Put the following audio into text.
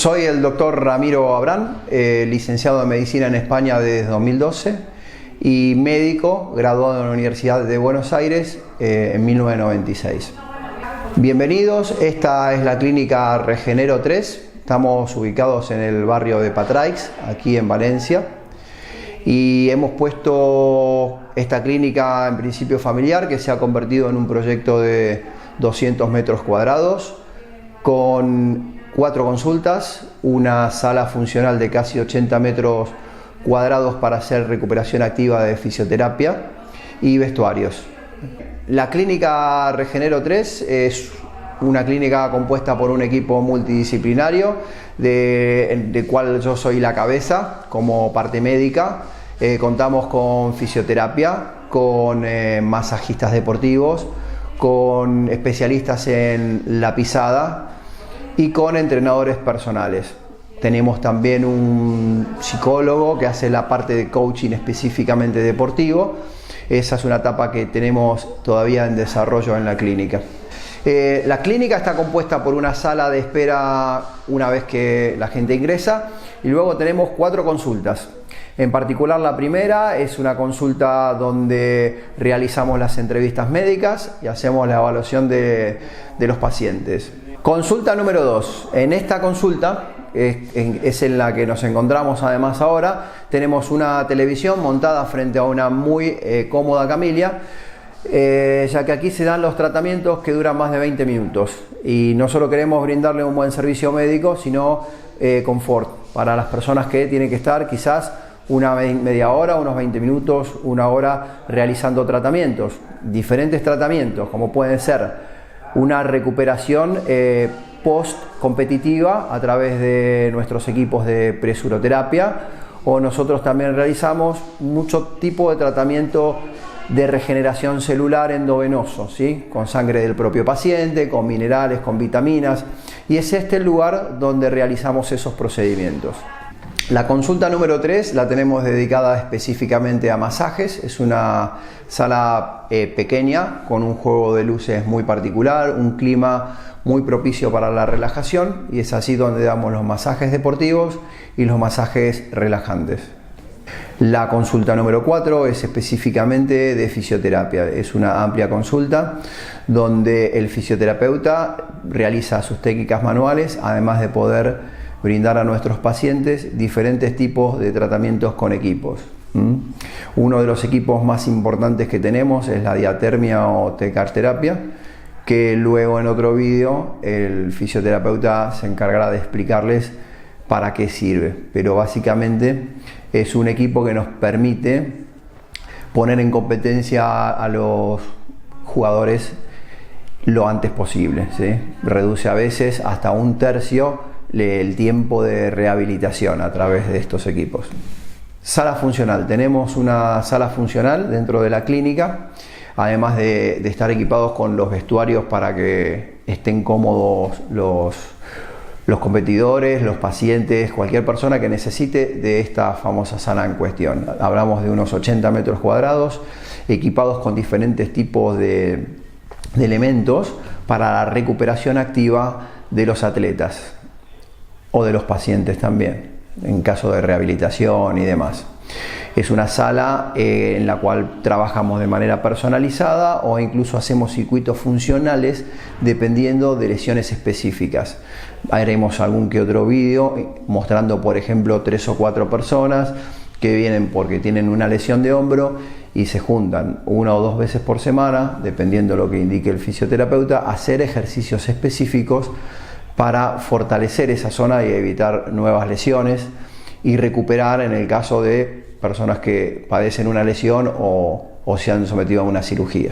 Soy el doctor Ramiro Abrán, licenciado en Medicina en España desde 2012 y médico graduado en la Universidad de Buenos Aires en 1996. Bienvenidos, esta es la clínica Regenero 3, estamos ubicados en el barrio de Patraix, aquí en Valencia, y hemos puesto esta clínica en principio familiar que se ha convertido en un proyecto de 200 metros cuadrados con 4 consultas, una sala funcional de casi 80 metros cuadrados para hacer recuperación activa de fisioterapia y vestuarios. La clínica Regenero 3 es una clínica compuesta por un equipo multidisciplinario de cual yo soy la cabeza como parte médica. Contamos con fisioterapia, con masajistas deportivos, con especialistas en la pisada y con entrenadores personales. Tenemos también un psicólogo que hace la parte de coaching específicamente deportivo. Esa es una etapa que tenemos todavía en desarrollo en la clínica. La clínica está compuesta por una sala de espera una vez que la gente ingresa y luego tenemos 4 consultas. En particular, la primera es una consulta donde realizamos las entrevistas médicas y hacemos la evaluación de los pacientes. Consulta número 2. En esta consulta, es en la que nos encontramos además ahora, tenemos una televisión montada frente a una muy cómoda camilla, ya que aquí se dan los tratamientos que duran más de 20 minutos y no solo queremos brindarle un buen servicio médico, sino confort para las personas que tienen que estar quizás una media hora, unos 20 minutos, una hora realizando tratamientos, diferentes tratamientos como pueden ser una recuperación post-competitiva a través de nuestros equipos de presuroterapia, o nosotros también realizamos mucho tipo de tratamiento de regeneración celular endovenoso, ¿sí? Con sangre del propio paciente, con minerales, con vitaminas, y es este el lugar donde realizamos esos procedimientos. La consulta número 3 la tenemos dedicada específicamente a masajes. Es una sala pequeña con un juego de luces muy particular, un clima muy propicio para la relajación, y es así donde damos los masajes deportivos y los masajes relajantes. La consulta número 4 es específicamente de fisioterapia. Es una amplia consulta donde el fisioterapeuta realiza sus técnicas manuales, además de poder brindar a nuestros pacientes diferentes tipos de tratamientos con equipos. Uno de los equipos más importantes que tenemos es la diatermia o tecarterapia, que luego en otro vídeo el fisioterapeuta se encargará de explicarles para qué sirve, pero básicamente es un equipo que nos permite poner en competencia a los jugadores lo antes posible, ¿sí? Reduce a veces hasta 1/3 el tiempo de rehabilitación a través de estos equipos. Sala funcional. Tenemos una sala funcional dentro de la clínica, además de estar equipados con los vestuarios para que estén cómodos los competidores, los pacientes, cualquier persona que necesite de esta famosa sala en cuestión. Hablamos de unos 80 metros cuadrados, equipados con diferentes tipos de elementos para la recuperación activa de los atletas o de los pacientes también, en caso de rehabilitación y demás. Es una sala en la cual trabajamos de manera personalizada o incluso hacemos circuitos funcionales dependiendo de lesiones específicas. Haremos algún que otro vídeo mostrando, por ejemplo, 3 o 4 personas que vienen porque tienen una lesión de hombro y se juntan 1 o 2 veces por semana, dependiendo de lo que indique el fisioterapeuta, a hacer ejercicios específicos para fortalecer esa zona y evitar nuevas lesiones y recuperar en el caso de personas que padecen una lesión o se han sometido a una cirugía.